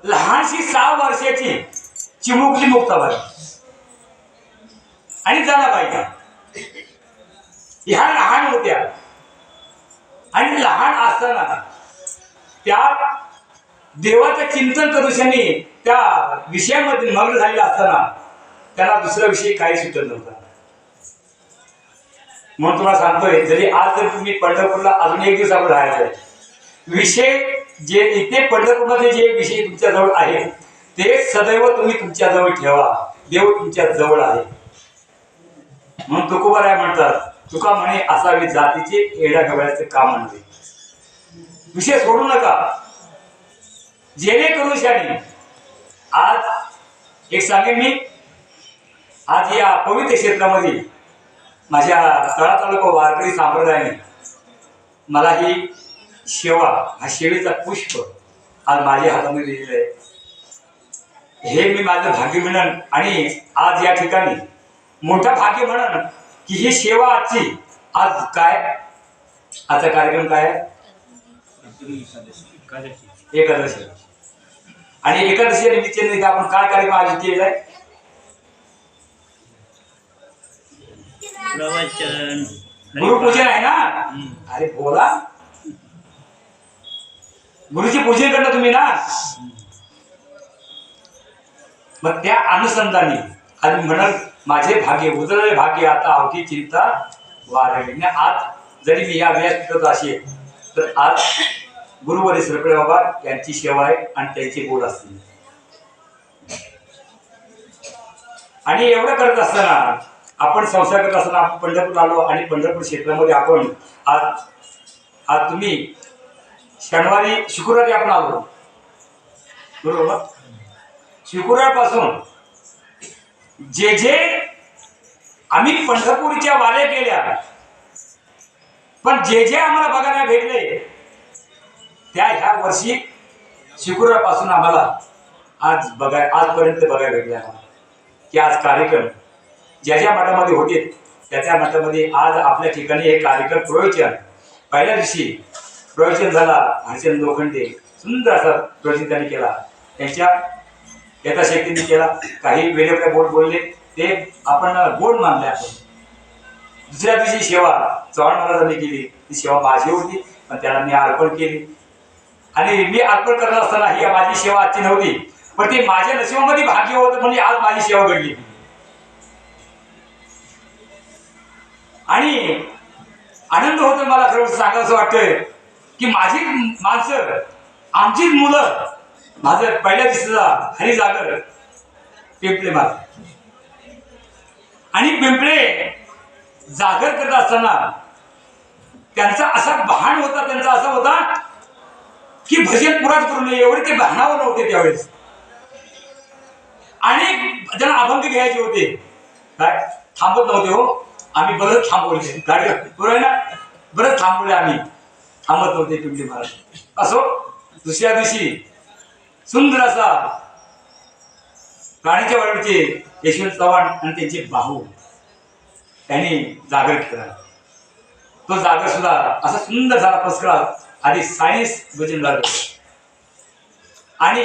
लहानशी 6 वर्षाची चिमुकली मुक्ताबाई आणि जनाबाई ह्या लहान होत्या आणि लहान असताना त्या देवाचं चिंतन करूशाने त्या विषयामध्ये मग्न झालेला असताना त्याला दुसरा विषय काही सुचत नव्हता. म्हणून तुम्हाला सांगतोय, जरी आज जर तुम्ही पंढरपूरला अजून एक दिवस आपण राहायचं, विषय जे इथे पंढरपूरमध्ये जे विषय तुमच्या जवळ आहे ते सदैव तुम्ही तुमच्या जवळ ठेवा. देव तुमच्या जवळ आहे. म्हणून तुकोबाराय म्हणतात, तुका म्हणे असावे जातीचे येड्या गवळ्याचे काम म्हणते. विषय सोडू नका. जेणेकरून शाने आज एक सांगेन मी, आज या पवित्र क्षेत्रामध्ये माझ्या तळा तालुका वारकरी संप्रदायाने मला ही सेवा, हा सेवेचा पुष्प आज माझ्या हातामध्ये दिलेलं आहे. हे मी माझं भाग्य म्हणन आणि आज या ठिकाणी मोठा भाग्य म्हणन की ही सेवा आजची. आज काय आजचा कार्यक्रम काय आहे? एकादशी. आणि एकादशी निमित्ताने आपण काय कार्यक्रम आयोजित केलेला आहे? प्रवचन, गुरुपूजन आहे ना. अरे बोला, गुरुची पूजन करता तुम्ही ना. मग त्या अनुषंगाने आणि म्हणाल माझे भाग्य उजळले भाग्य आता अवघी चिंता वारली. आज जरी मी या व्यासपीठात असेल तर आज गुरुवारी सरपळे बाबा यांची सेवा आहे आणि त्यांची बोल असते. आणि एवढं करत असताना आपण संसार करत असताना आपण पंढरपूर आलो आणि पंढरपूर क्षेत्रामध्ये आपण आज तुम्ही शनिवारी शुक्रवारी आपण आलो बरोबर. शुक्रवारपासून जे जे आम्ही पंढरपूरच्या वाऱ्या केल्या, पण जे जे आम्हाला बघायला भेटले त्या ह्या वर्षी शुक्रवारपासून आम्हाला आजपर्यंत बघायला भेटले आम्हाला की आज कार्यक्रम ज्या ज्या मठामध्ये होते त्या त्या मठामध्ये आज आपल्या ठिकाणी हे कार्यक्रम प्रवचन. पहिल्या दिवशी प्रवचन झाला, हरचंद लोखंडे सुंदर असा प्रवचन त्यांनी केला, त्यांच्या यथाशक्तीने केला. काही वेगवेगळे बोट बोलले ते आपण गोड मानले. आपण दुसऱ्या दिवशी सेवा चव्हाण महाराजांनी केली, ती सेवा माझी होती पण त्याला मी अर्पण केली. आणि मी अर्पण करत असताना ही माझी सेवा आजची नव्हती, पण ते माझ्या नशिबामध्ये भाग्य होतं म्हणजे आज माझी सेवा घडली. आणि आनंद होतो मला खरं सांगायचं वाटतंय की माझी माणसं, आमचीच मुलं. माझं पहिल्या दिवशीचा हरिजागर पिंपळे माझ आणि पिंपळे जागर करत असताना त्यांचा असा भान होता, त्यांचा असा होता की भजन पुराच करू नये एवढे ते भानावर नव्हते त्यावेळेस. आणि ज्यांना अभंग घ्यायचे होते काय थांबत नव्हते. हो आम्ही बरंच थांबवले गाडी बरोबर ना, बरंच थांबवले आम्ही, थांबत नव्हते पिंपळे महाराज. असो दुसऱ्या दिवशी सुंदर असा राणीच्या वाडीचे यशवंत चव्हाण आणि त्यांचे भाऊ त्यांनी जागर केला. तो जागर सुद्धा असा सुंदर झाला पसकळा. आधी सायन्स भजन लागलं आणि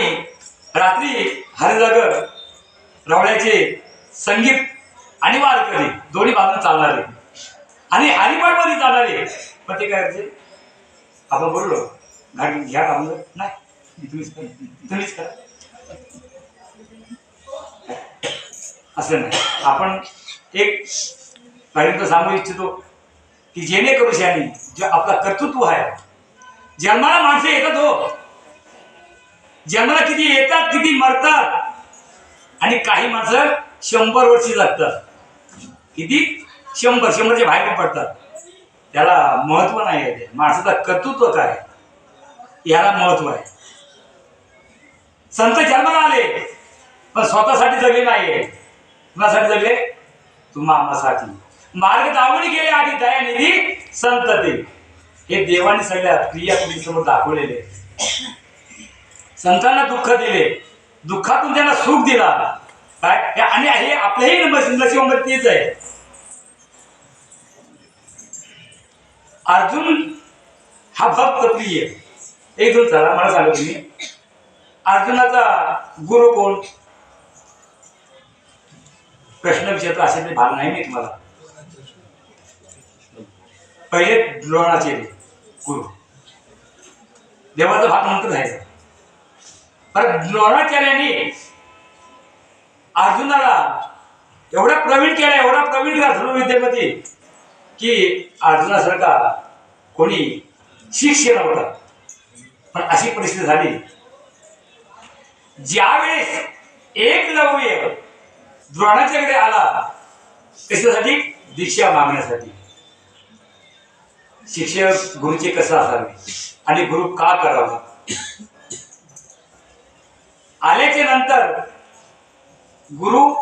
रात्री हरिजागर रावळ्याचे संगीत आणि वारकरी दोन्ही बाजून चालणारे आणि हरिपाठ मध्ये चालणारे. पण ते काय करायचे, आपण बोललो गाडी घ्या का म्हणलं नाही, तुम्हीच करा असं नाही. आपण एक पर्यंत सांगू इच्छितो की जेणेकरून शानी जे आपला कर्तृत्व आहे, जन्माला माणसं येतात. हो जन्माला किती येतात किती मरतात आणि काही माणसं 100 वर्षी जगतात. किती 100च्या बाहेर पडतात. त्याला महत्व नाही आहे. माणसाचं कर्तृत्व काय याला महत्व आहे. संत जन्माला आले पण स्वतःसाठी जगले नाहीये. कुणासाठी जगले? तुम्हासाठी. मार्ग दावणी गेले आधी दयानिधी संत ते. हे देवाने सगळ्या क्रिया समोर दाखवलेले. संतांना दुःख दिले, दुःखातून त्यांना सुख दिला काय. आणि हे आपल्याही नशिबामध्ये तेच आहे. अर्जुन हा भक्त प्रिय. एक दोन चला मला सांगा तुम्ही, अर्जुनाचा गुरु कोण? प्रश्न विचारतो असे ते भाग नाही मी तुम्हाला. पहिले द्रोणाचार्य गुरु, देवाचा भाग नंतर जायचा. पण द्रोणाचार्यांनी अर्जुनाला एवढा प्रवीण केला, एवढा प्रवीण केला धनुर्विद्येमध्ये की अर्जुनासारखा कोणी शिष्य नव्हता. पण अशी परिस्थिती झाली ज्यावेळेस एकलव्य द्रोणाच्याकडे आला कशासाठी? दीक्षा मागण्यासाठी. शिक्षक गुरुचे कसं असावे आणि गुरु का करावा. आल्याच्या नंतर गुरु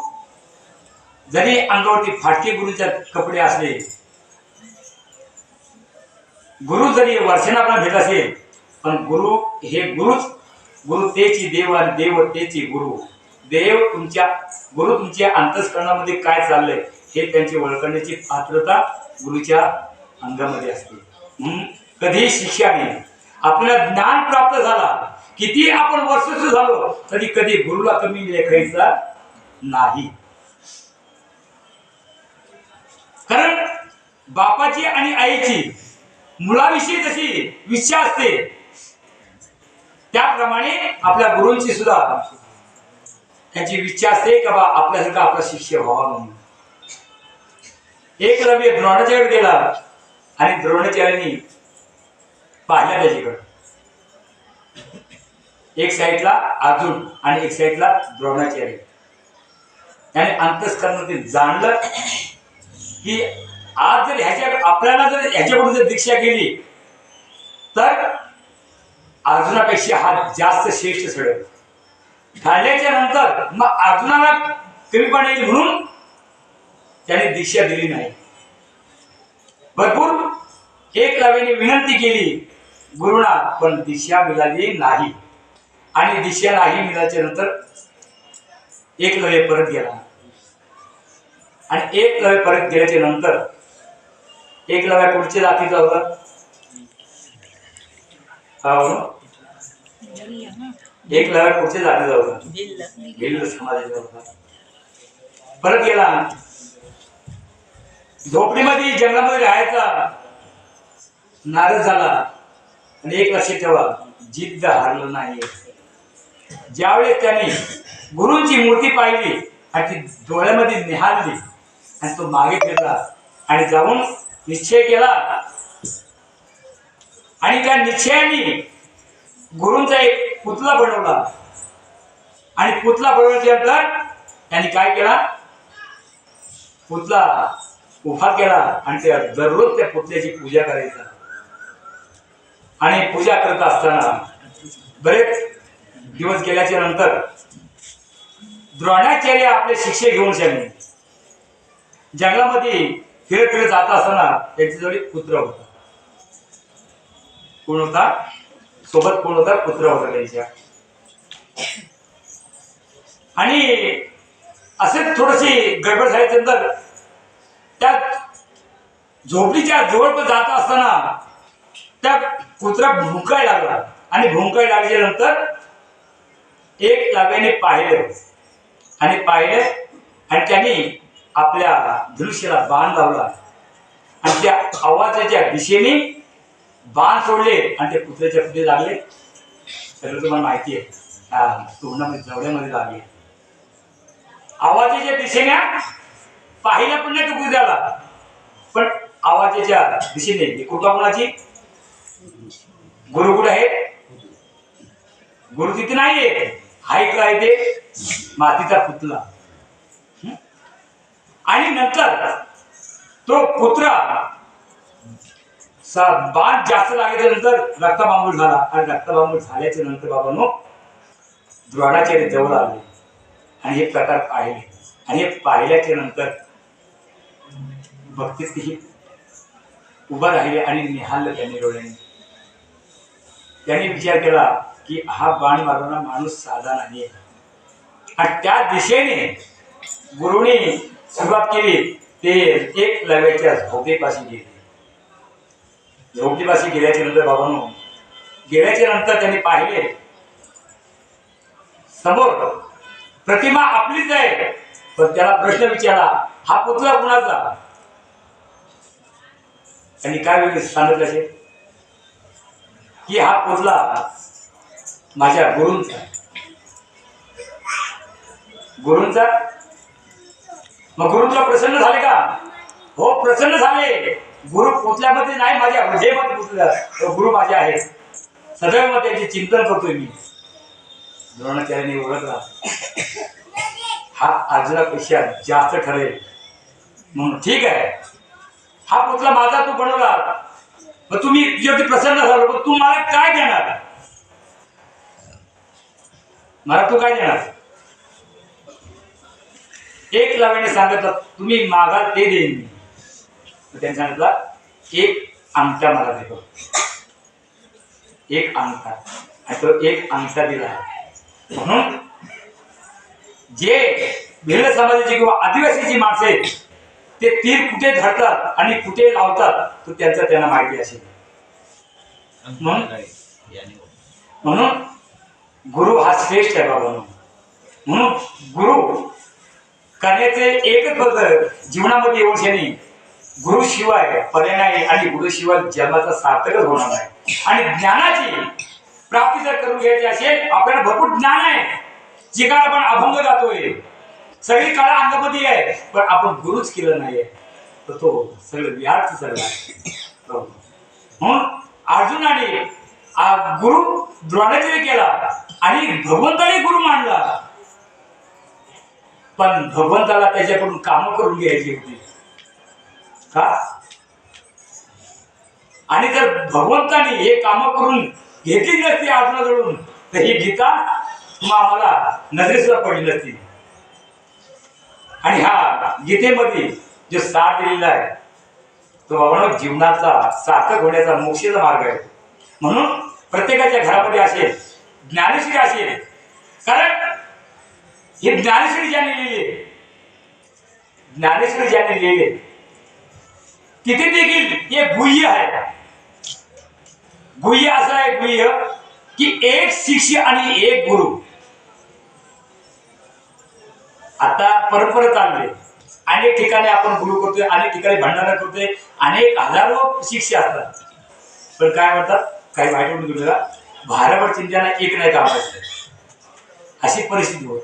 जरी अंगावरती फाटके गुरुच्या कपडे असले, गुरु जरी वर्षांना भेट असेल, पण गुरु हे गुरुच. गुरु तेची देव आणि देव तेची गुरु. गुरु तुमच्या अंतःकरणामध्ये काय चाललंय हे त्यांची ओळखण्याची पात्रता गुरुच्या अंगामध्ये असते. कधी शिष्याने आपल्याला ज्ञान प्राप्त झाला, किती आपण वर्ष झालो तरी कधी गुरुला कमी लेखायचा नाही. कारण बापाची आणि आईची मुलाविषयी जशी इच्छा असते त्याप्रमाणे आपल्या गुरूंची सुद्धा त्यांची इच्छा असते की बा आपल्यासारखा आपला शिष्य व्हावा म्हणून. एकलव्य द्रोणाचार्य गेला आणि द्रोणाचार्यांनी पाहिला त्याच्याकडे. एक साईडला अर्जुन आणि एक साईडला द्रोणाचार्य. त्याने अंतःकरणातील जाणलं की आज जर आपल्याला जर ह्याच्याकडून जर दीक्षा केली तर अर्जुनापेक्षा हा जास्त श्रेष्ठ ठरेल. ठरल्याच्या नंतर मग अर्जुनाला कमीपणा येईल म्हणून त्याने दीक्षा दिली नाही. भरपूर एकलव्याने विनंती केली गुरुना, पण दीक्षा मिळाली नाही. आणि दीक्षा नाही मिळाल्याच्या नंतर एकलव्य परत गेला. आणि एकलव्य परत गेल्याच्या नंतर एकलव्य कुठच्या जातीचा होता? एकलव्य कुठच्या जातीचा होता? भिल्ल समाजाचा होता. परत गेला, झोपडीमध्ये जंगलामध्ये राहायचा नाराज झाला. आणि एक लक्षात ठेवा, जिद्द हारलं नाही. ज्यावेळेस त्याने गुरूंची मूर्ती पाहिली आणि ती डोळ्यामध्ये निहाळली आणि तो मागे फिरला आणि जाऊन निश्चय केला. आणि त्या निश्चयाने गुरूंचा एक पुतळा बनवला. आणि पुतळा बनवल्यानंतर त्यांनी काय केला? पुतळा उभा केला आणि त्या दररोज त्या पुतळ्याची पूजा करायचा. आणि पूजा करत असताना बरेच दिवस गेल्याच्या नंतर द्रोणाचार्य आपले शिष्य घेऊन जंगलामध्ये फिरत फिरत जात असताना त्यांच्याजवळ एक पुत्र होता. कोण होता सोबत? कोण होता? पुत्र होता त्यांच्या. आणि असे थोडीशी गडबड झाल्यानंतर त्या झोपडीच्या जवळ जात असताना त्या कुत्रा भुंकायला लागला. आणि भुंकायला लागल्यानंतर एक लाव्याने पाहिलं आणि त्यांनी आपल्या धनुष्याला बाण लावला आणि त्या आवाजाच्या दिशेने बाण सोडले आणि ते कुत्र्याच्या पुढे लागले. सगळं तुम्हाला माहिती आहे, तोंडामध्ये जवळ्यामध्ये लागले. आवाजाच्या दिशेने पाहिला पण नाही तो कुत्र्याला, पण आवाजाच्या दिशेने कुठं कोणाची? गुरु कुठे आहे? गुरु तिथे नाहीये. हाय काय ते मातीचा पुतळा. आणि नंतर तो कुत्रा बाण जास्त लागल्याच्या नंतर रक्तबांबूळ झाला. आणि रक्तबांबूळ झाल्याच्या नंतर बाबांनो द्रोणाचार्य जवळ आले आणि हे प्रकार पाहिले. आणि हे पाहिल्याच्या नंतर भक्तीतही उभा राहिले आणि निहाळलं त्यांनी डोळ्याने. त्यांनी विचार केला की हा बाण मारणारा माणूस साधा नाही. आणि त्या दिशेने गुरुने सुरुवात केली. ते एकलव्याच्या झोपेपाशी गेले. झोपडीपाशी गेल्याच्या नंतर बाबांनो, गेल्याच्या नंतर त्यांनी पाहिले समोर प्रतिमा आपलीच आहे, पण त्याला प्रश्न विचारा, हा पुतळा कुणाचा? आणि काय सांगितलं असेल की हा पुतळा माझ्या गुरूंचा. गुरूंचा मग गुरु तुला प्रसन्न झाले का? हो, प्रसन्न झाले. गुरु पुतल्यामध्ये नाही, माझ्या हृदयामध्ये पुतला गुरु माझे आहेत. सदैव मग त्यांचे चिंतन करतोय मी. द्रोणाचार्याने ओळखला, हा अर्जुनापेक्षा जास्त ठरेल म्हणून ठीक आहे, हा पुतळा माझा तू बनवला, मग तुम्ही तुझ्यावरती प्रसन्न झालो, पण तू मला काय देणार? मला तू काय देणार? एक लावाने सांगितलं, तुम्ही मागाल ते देईन मी. त्यांनी सांगितलं, एक अंगठा मला देतो, एक अंगठा. आणि तो एक अंगठा दिला. म्हणून जे भिल्ल समाजाची किंवा आदिवासीची माणसं आहेत, ते तीर कुठे धरतात आणि कुठे लावतात तो त्यांना माहिती असेल. म्हणून गुरु हा श्रेष्ठ आहे बाबा. म्हणून गुरु करण्याचे एकच पद्धत जीवनामध्ये येऊन शनी, गुरु शिवाय पर्याय नाही आणि गुरु शिवाय जन्माचा सार्थकच होणार नाही. आणि ज्ञानाची प्राप्ती जर करून घ्यायची असेल, आपल्याला भरपूर ज्ञान आहे, जे काय आपण अभंग गातोय, सगळी कला अंगामध्ये आहे, पण आपण गुरुच केलं नाहीये, तर तो सगळं व्यर्थ सगळं आहे. म्हणून अर्जुनाने गुरु द्रोणाचार्य केला आणि भगवंताने गुरु मानला, पण भगवंताला त्याच्याकडून काम करून घ्यायची होती का? आणि जर भगवंताने हे काम करून घेतली नसती अर्जुनाजवळून, तर ही गीता आम्हाला नजरेसुद्धा पडली नसती. आणि ह्या गीतेमध्ये जो सार दिलेला आहे, तो बाबांनो जीवनाचा सार्थक होण्याचा मोक्षाचा मार्ग आहे. म्हणून प्रत्येकाच्या घरामध्ये असेल, ज्ञानेश्वरी असेल, कारण हे ज्ञानेश्वरी ज्याने लिहिले, ज्ञानेश्वरी ज्याने लिहिले, तिथे देखील हे गुह्य आहे. गुह्य असं आहे, गुह्य की एक शिष्य आणि एक गुरु. आता परंपरा चालली, अनेक ठिकाणी आपण गुरु करतोय, अनेक ठिकाणी भंडारा करतोय, अनेक हजारो शिष्य असतात, पण काय म्हणतात काही माहिती म्हणून तुला भारभर चिंताना एक नाही कामायचं, अशी परिस्थिती होत.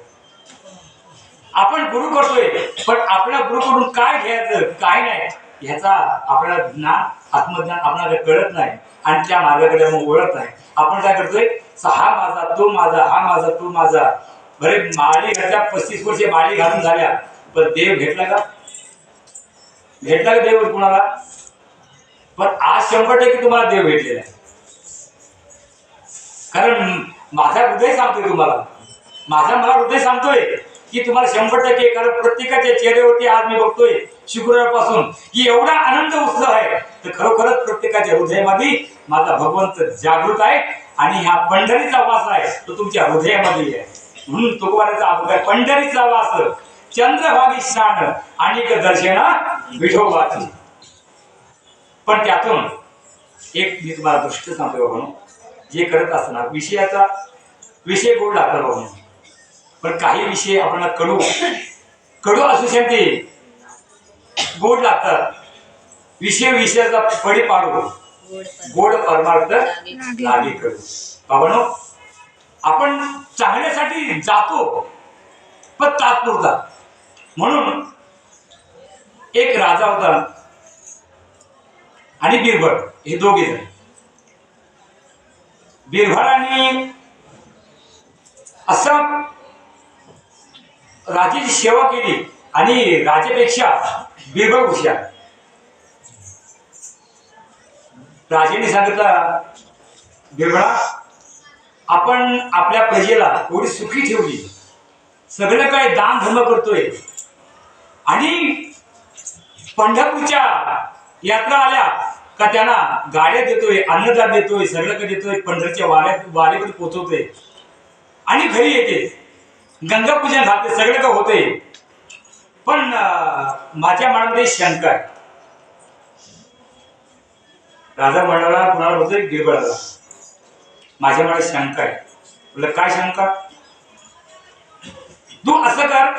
आपण गुरु करतोय, पण आपल्या गुरुकडून काय घ्यायचं काय नाही ह्याचा आपल्याला ज्ञान, आत्मज्ञान आपल्याला कळत नाही, आणि त्या मार्गाकडे मग ओळख नाही. आपण काय करतोय, हा माझा तो माझा, हा माझा तो माझा. बरे माळी घातल्या, 35 वर्षे माळी घालून झाल्या, पण देव भेटला का? भेटला का देव कुणाला? पण आज 100% तुम्हाला देव भेटलेला आहे. कारण माझा हृदय सांगतोय तुम्हाला, माझा मला हृदय सांगतोय की तुम्हाला 100%, कारण प्रत्येकाच्या चेहऱ्यावरती आज मी बघतोय शुक्रवारपासून की एवढा आनंद उत्साह आहे, तर खरोखरच प्रत्येकाच्या हृदयामध्ये माझा भगवंत जागृत आहे, आणि ह्या पंढरीचा वास आहे तो तुमच्या हृदयामध्ये आहे. म्हणून तुकोबाराचा अभंग, पंढरीचा वास चंद्रभागी स्नान आणि दर्शन विठोबाची. पण त्यातून एक मी तुम्हाला दृष्ट सांगतो बाबा, जे करत असताना विषयाचा विषय गोड लागतात बाबा, पण काही विषय आपल्याला कडू असू शकते, गोड लागतात. विषयाचा पडी पाडू, गोड परमार्थ लागे करू. बाबांनो, आपण चांगल्यासाठी जातो, पण तात्पुरता. म्हणून एक राजा होता आणि बिरबळ, हे दोघे जण. बिरबळाने असं राजाची सेवा केली, आणि राजापेक्षा बिरबळ हुशार. राजाने सांगितलं, बिरबळा, आपण आपल्या प्रजेला एवढी सुखी ठेवली, सगळं काय दान धर्म करतोय, आणि पंढरपूरच्या यात्रा आल्या का त्यांना गाड्या देतोय, अन्नदान देतोय, सगळं काय देतोय, पंढरीच्या वारीमध्ये पोहोचवतोय, आणि घरी येते, गंगा पूजन घालते, सगळं काय होते. पण माझ्या मनामध्ये शंका आहे. राजा म्हणाला, कुणाला बोलतोय? बिरबळाला, माझ्या मनात शंका आहे. म्हटलं काय शंका? तू असं कर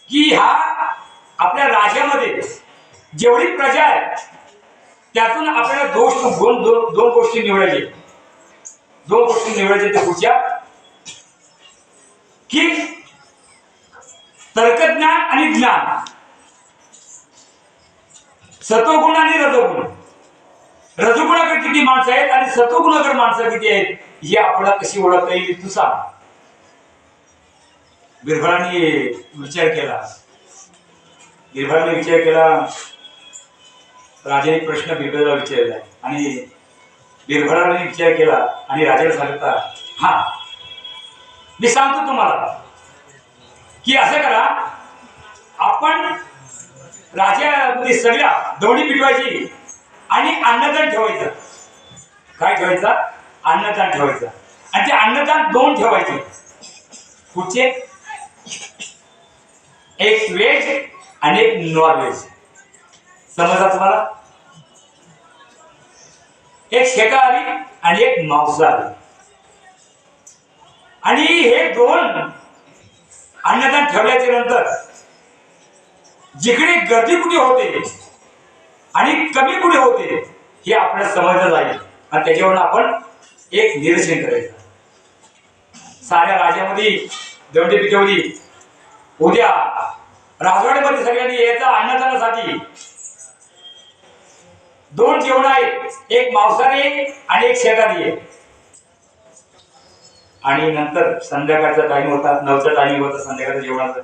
की ह्या आपल्या राज्यामध्ये जेवढी प्रजा आहे त्यातून आपल्याला दोन गोष्टी निवडायचे. दोन गोष्टी निवडायचे ते पुढच्या की तर्कज्ञान आणि ज्ञान, सत्वगुण आणि रजोगुण. रजोगुणाकडे किती माणसं आहेत आणि सत्वगुणाकडे माणसं किती आहेत ही आपल्याला कशी ओळखता येईल तू सांग. बिरबलांनी विचार केला. बिरबलांनी विचार केला. राजाने प्रश्न बिरबलाला विचारला आणि बिरबलाने विचार केला आणि राजाला सांगितला, हा मी सांगतो तुम्हाला की असं करा, आपण राज्यामध्ये सगळ्या दौडी पिटवायची आणि अन्नदान ठेवायचं. काय ठेवायचं? अन्नदान ठेवायचं. आणि ते अन्नदान दोन ठेवायचे. कुठचे? एक व्हेज आणि एक नॉन व्हेज. समजला तुम्हाला? एक शाकाहारी आणि एक मांसाहारी. आणि हे दोन अन्नदान ठेवल्याच्या नंतर जिकडे गर्दी कुठे होते आणि कमी कुठे होते हे आपल्याला समजलं जाईल आणि त्याच्यावरून आपण एक निरीक्षण करायचं. साऱ्या राज्यामध्ये दौंडी पिटवली. उद्या राजवाड्यामध्ये सगळ्यांनी यायचं अन्नदानासाठी. दोन जेवण आहेत, एक मांसाहारी आणि एक शाकाहारी आहे. आणि नंतर संध्याकाळचा टाइम होता, 9चा टाइमिंग होता संध्याकाळच्या जेवणाचा.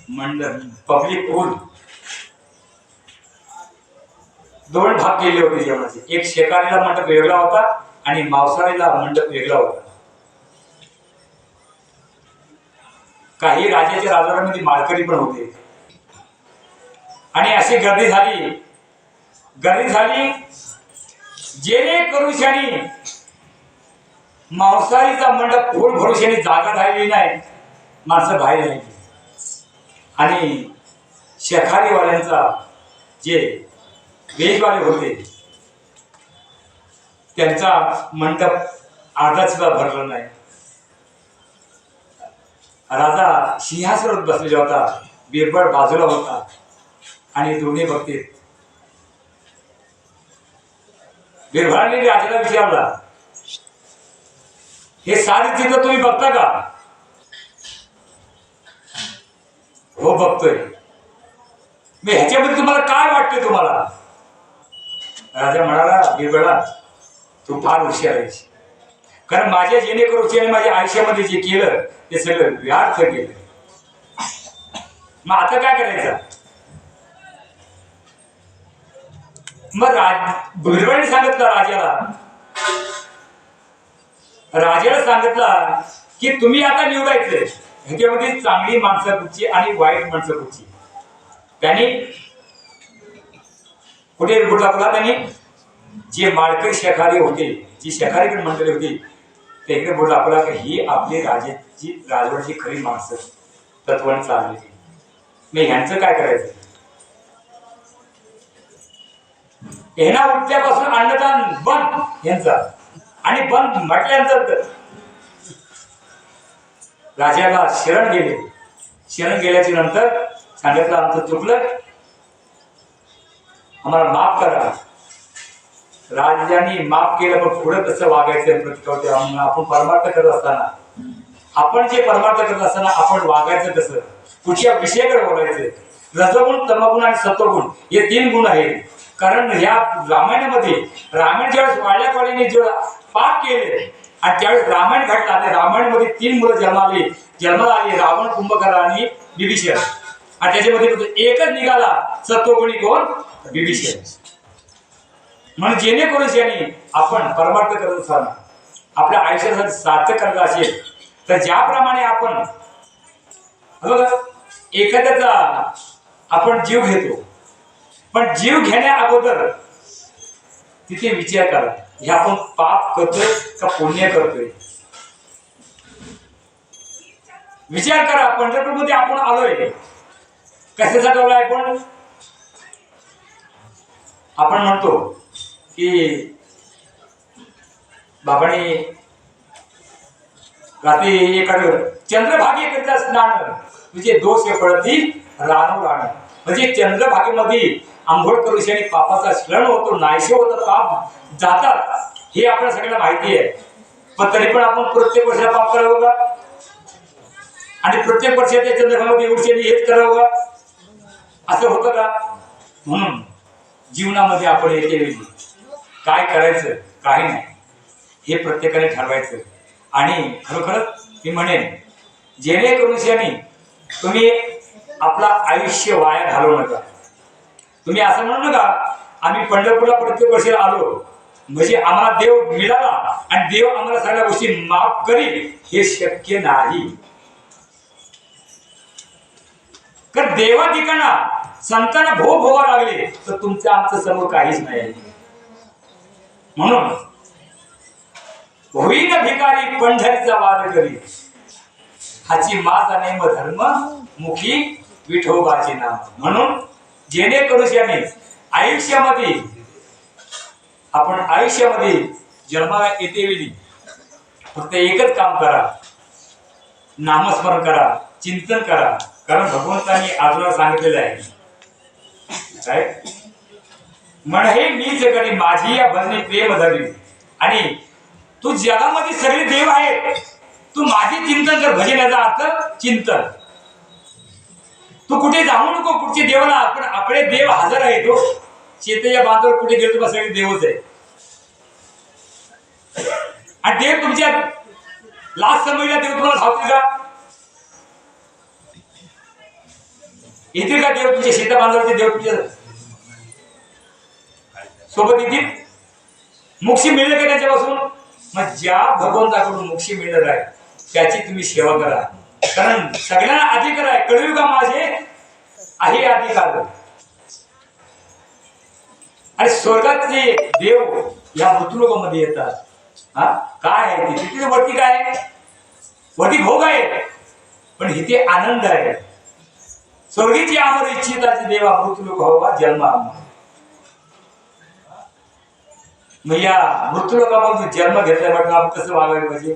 मंडप पब्लिक फूड दोन भाग केले होते जेवणाचे. एक शाकाहारीला मंडप वेगळा होता आणि मांसाहारीला मंडप वेगळा होता. काही राज्याच्या राजवाड्यामध्ये माळकरी पण होते. आणि अशी गर्दी झाली जेणेकरून मांसाहारीचा मंडप फुल भरुशाने जागा राहिली नाही, माणसं बाहेर राहिली. आणि शाकाहारीवाल्यांचा जे व्हेजवाले होते त्यांचा मंडप अर्धा सुद्धा भरला नाही. राजा सिंहासनावर बसलेला होता, बिरबल बाजूला होता आणि दोन्ही भक्ती. बिरबलाने राजाला विचारला, हे सारे चित्र तुम्ही बघता का? हो बघतोय. मी ह्याच्यामध्ये तुम्हाला काय वाटतंय तुम्हाला? राजा म्हणाला, बिरबला तू फार हुशार आहेस, कारण माझ्या जेणेकरून माझ्या आयुष्यामध्ये जे केलं ते सगळं व्यर्थ केलं. मग आता काय करायचं? मग बिरबलाने सांगितलं राजाला सांगितलं की तुम्ही आता निवडायचं ह्याच्यामध्ये चांगली माणसं कुठची आणि वाईट माणसं कुठची. त्यांनी कुठे रिपोर्ट दाखवला? त्यांनी जे माळकरी शाकाहारी होते, जी शाकाहारी मंडळी होती त्याकडे बोट दाखवला की ही आपली राजवाड्याची खरी माणसं तत्वाने चाललेली. मी ह्यांचं काय करायचं? ह्यांना उठल्यापासून अन्नदान बंद यांचा. आणि बंद म्हटल्यानंतर राजाला शरण गेल्याच्या नंतर सांगितलं, आमचं चुकलं, आम्हाला माफ करा. राजाने माफ केलं, पण पुढे कसं वागायचं प्रतिकावते. आपण परमार्थ करत असताना आपण वागायचं कसं, कुठच्या विषयाकडे बोलायचं. रजगुण, तमगुण आणि सत्वगुण हे 3 गुण आहेत. कारण ह्या रामायणामध्ये रामायण ज्यावेळेस वाड्याने जेव्हा पाप केले आणि त्यावेळेस रामायण घडला आणि रामायणामध्ये 3 मुलं जन्माला आली, रावण, कुंभकर्ण आणि विभीषण. आणि त्याच्यामध्ये एकच निघाला सत्वगुणी, कोण? विभीषण. म्हणून जेणेकरून आपण परमार्थ करत असताना आपल्या आयुष्यासाठी सार्थक करत असेल तर ज्याप्रमाणे आपण एखाद्याचा आपण जीव घेतो, पण जीव घेण्या अगोदर तिथे विचार करा, हे आपण पाप करतोय का पुण्य करतोय. विचार करा. पंढरपूरमध्ये आपण आलोय, कशासाठी आलोय आपण म्हणतो की बाबांनी रात्री एखाद्या चंद्रभागेकरिता स्नान तुझे दोष पडती रानो राण. म्हणजे चंद्रभागेमध्ये आंघोळ करूशी आणि पापाचा श्रण होतो, नाहीसे होतं, पाप जातात, हे आपल्याला सगळ्यांना माहिती आहे. पण तरी पण आपण प्रत्येक वर्षाला पाप करावं का? आणि प्रत्येक वर्षी त्या चंद्रभागेमध्ये एवढी हेच करावं का? असं होतं का? म्हणून जीवनामध्ये आपण येते वेळी काय करायचं काही नाही हे प्रत्येकाने ठरवायचं. आणि खरोखरच मी म्हणेन, जेणेकरून शनी तुम्ही आपला आयुष्य वाया घालवू नका. तुम्ही असं म्हणू नका आम्ही पंढरपूरला प्रत्येक वर्षी आलो म्हणजे आम्हाला देव मिळाला आणि देव आम्हाला सगळ्या गोष्टी माफ करील, हे शक्य नाही. कारण देवा ठिकाणा संतांना भोग भोगा लागले तर तुमचं आमचं समोर काहीच नाही. म्हणून होईन भिकारी पंढरीचा वाद करी, हाची माझा नेम धर्म मुखी विठोबाचे नाम. म्हणून जेणेकरून याने आयुष्यामध्ये आपण आयुष्यामध्ये जन्माला येते वेळी फक्त एकच काम करा, नामस्मरण करा, चिंतन करा. कारण भगवंतांनी अर्जुनाला सांगितलेलं आहे काय, म्हण हे मीच करी माझी या भजनी प्रेम धरली. आणि तू जगामध्ये सगळे देव आहेत, तू माझे चिंतन कर. भजनाचा अर्थ चिंतन. तू कुठे जाऊ नको कुठचे देवाला, आपण आपले देव हजर आहे. तो शेतीच्या बांधावर कुठे गेलो तुम्हाला सगळे देवच आहे. आणि देव तुमच्या लास्ट समयला देव तुम्हाला धावतील का? येतील का देव तुमच्या शेता बांधावरचे देव तुमच्या सोबत येतील? मोक्ष मिळलं का त्यांच्यापासून? मग ज्या भगवंताकडून मोक्ष मिळणार आहे त्याची तुम्ही सेवा करा. कारण सगळ्यांना अधिकार आहे. कळयुगा माझे आहे अधिकार. आणि स्वर्गातले देव या मृत्यूलोकामध्ये येतात. हा काय आहे ते? तिथे वरती काय आहे? वरती भोग आहे, पण इथे आनंद आहे. स्वर्गीची आमर इच्छिताची देवा मृत्यूलोक व्हावा जन्म आम्हा. मग या मृत्यूलोकामध्ये जन्म घेतल्या म्हटलं आपण कसं वागायला पाहिजे?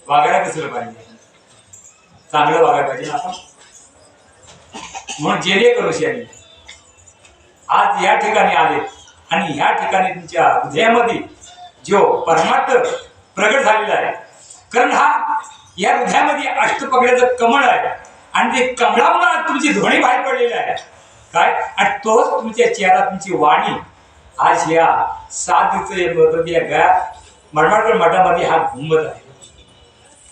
वागायला कसं पाहिजे? चांगलं वागायला पाहिजे ना आपण. म्हणून जेणेकरून शनी आज या ठिकाणी आले आणि या ठिकाणी तुमच्या हृदयामध्ये जो परमार्थ प्रगट झालेला आहे. कारण हा या हृदयामध्ये अष्टपगड्याचं कमळ आहे आणि ते कमळामुळे तुमची ध्वनी बाहेर पडलेली आहे काय. आणि तोच तुमच्या चेहरा, तुमची वाणी आज या 7 दिवस या गया मडमाडकर मठामध्ये हा घुमत आहे.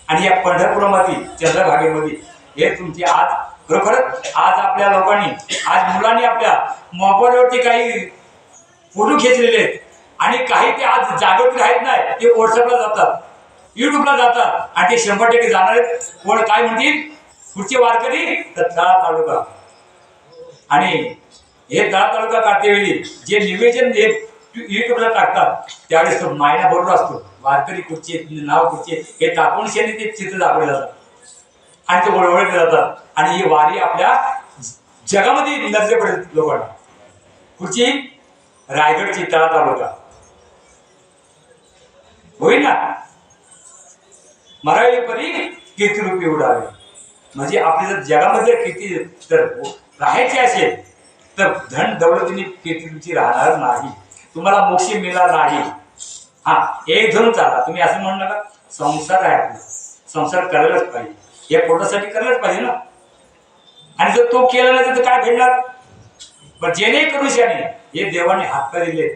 आणि या पंढरपुरामध्ये चंद्रभागेमध्ये हे तुमचे आज खरोखरच आज आपल्या लोकांनी, आज मुलांनी आपल्या मोबाईलवरती काही फोटो खेचलेले आहेत आणि काही ते आज जागृत राहत नाही. ते व्हॉट्सअपला जातात, युट्यूबला जातात आणि ते 100% जाणार आहेत. कोण काय म्हणतील? पुढचे वारकरी तर तळा तालुका. आणि हे तळा तालुका काढतेवेळी जे निवेदन हे युट्यूबला टाकतात त्यावेळेस तो मायना बरोबर असतो. वारकरी कुठचे नाव कुठचे हे टाकून शेनी ते चित्र दाखवले जातात आणि ते ओळखले जातात. आणि ही वारी आपल्या जगामध्ये नजरे पडत लोकांना. कुठची? रायगडची तळा तालुका होईल ना. मराठी परी कीर्ती रूपी उडावे. म्हणजे आपल्या जर जगामध्ये कीर्ती तर राहायची असेल तर धन दौलतीने कीर्ती तुमची राहणार नाही. तुम्हाला मोक्ष मिळणार नाही. हा एक धरून चाला. तुम्ही असं म्हणू नका संसार आहे आपला, संसार करायलाच पाहिजे. या पोटासाठी करायलाच पाहिजे ना. आणि जर तो केला नाही तर काय भेटणार? पण जेणेकरून शाने हे देवाने हक्क दिले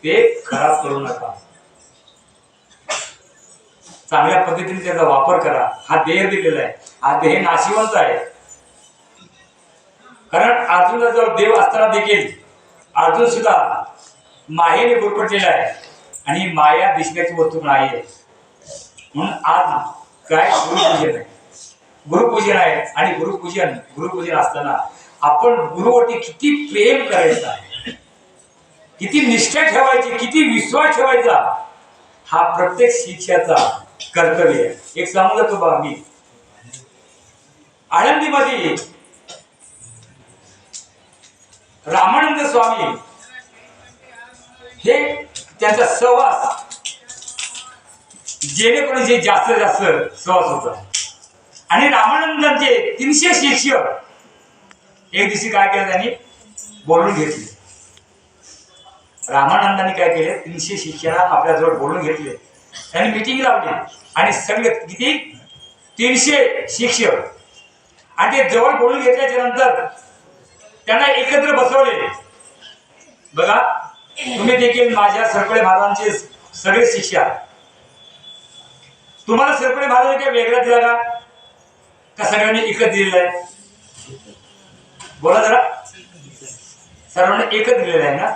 ते खराब करू नका. चांगल्या पद्धतीने त्याचा वापर करा. हा देह दिलेला आहे. हा देह नाशिवंत आहे. कारण अर्जुन जर देव असताना देखील अर्जुन सुद्धा मायेने गुरफटलेला आहे आणि माया दिसण्याची वस्तू नाही आहे. म्हणून आज काय गुरुपूजन आहे. गुरुपूजन आहे आणि गुरुपूजन असताना आपण गुरुवरती किती प्रेम करायचं आहे, किती निष्ठा ठेवायची, किती विश्वास ठेवायचा, हा प्रत्येक शिष्याचा कर्तव्य आहे. एक सांगू जातो बघा, मी आळंदीमध्ये रामानंद स्वामी हे त्यांचा सहवास जेणेकरून जे जास्त जास्त सहज होतं. आणि रामानंदांचे 300 शिष्य एक दिवशी काय केलं, त्यांनी बोलून घेतले. रामानंदांनी काय केले, 300 शिष्याला आपल्याजवळ बोलून घेतले. त्यांनी मिटिंग लावली आणि सगळे किती 300 शिष्य आणि ते जवळ बोलून घेतल्याच्या नंतर त्यांना एकत्र बसवले. बघा, तुम्ही देखील माझ्या सरपळे महाराजांचे सगळे शिष्य. तुम्हाला सरपळे महाराज काय वेगळा दिला का सगळ्यांनी एकच दिलेला आहे? बोला जरा. सर्वांना एकच दिलेला आहे ना.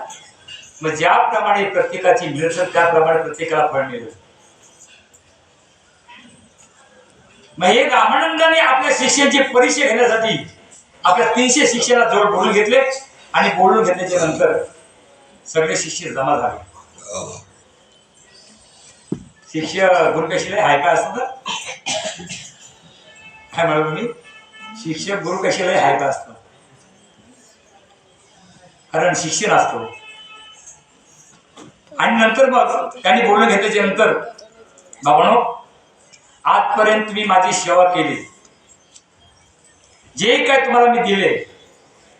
मग ज्याप्रमाणे प्रत्येकाची मिळत त्याप्रमाणे प्रत्येकाला फळ मिळेल. मग हे रामानंदाने आपल्या शिष्यांची परीक्षा घेण्यासाठी आपल्या 300 शिष्याला जवळ बोलून घेतले आणि बोलून घेतल्याच्या नंतर सगळे शिष्य जमा झाले. शिष्य गुरुकशीला हाय का असतं ना, काय म्हणाल मी, शिक्षक गुरुकशीला हाय का असतं, कारण शिष्य असतो. आणि नंतर मग त्यांनी बोलून घेतल्याच्या नंतर, बाबांनो, आजपर्यंत तुम्ही माझी सेवा केली, जे काय तुम्हाला मी दिले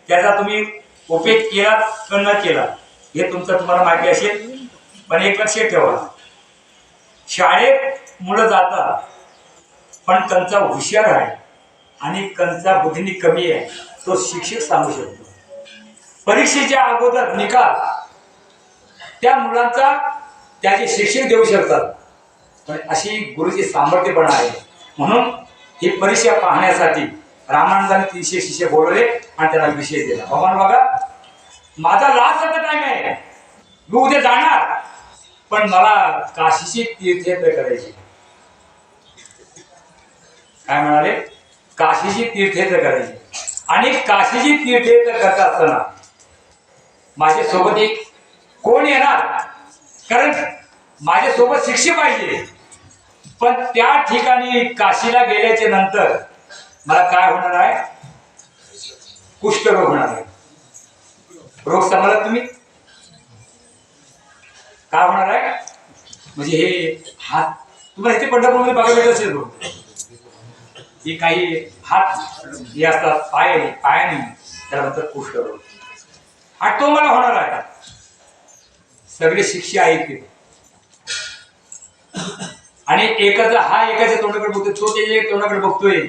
त्याचा तुम्ही उपयोग केला का न केला हे तुमचं तुम्हाला माहिती असेल. पण एक लक्षात ठेवा, शाळेत मुलं जातात पण त्यांचा हुशार आहे आणि त्यांचा बुद्धी कमी आहे, तो शिक्षक सांगू शकतो. परीक्षेच्या अगोदर निकाल त्या मुलांचा त्याचे शिक्षक देऊ शकतात. पण अशी गुरुची सामर्थ्यपणा आहे. म्हणून ही परीक्षा पाहण्यासाठी रामानंदाने 300 शिष्य बोलवले आणि त्याला विषय दिला. बाबांनो, बघा, माझा लास्टचा टाइम आहे, मी उद्या जाणार, पण मला काशीची तीर्थयात्रा करायची. काय म्हणाले? काशीची तीर्थयात्रा करायची. आणि काशीची तीर्थयात्रा करत असताना माझ्यासोबत एक कोण येणार, कारण माझ्यासोबत शिक्षक पाहिजे. पण त्या ठिकाणी काशीला गेल्याच्या नंतर मला काय होणार आहे? कुष्ठरोग होणार आहे. रोग समजला तुम्ही? काय होणार आहे? म्हणजे हे हात तुम्हाला इथे पंढरपूरमध्ये बघायला मिळत असेल, हे काही हात हे असतात, पायाने, त्याला म्हणतात कुष्ठरोग. आणि तो मला होणार आहे. सगळे शिष्य ऐकतील आणि एकाचा हा एकाच्या तोंडाकडे बघतोय, तो त्याच्या तोंडाकडे बघतोय.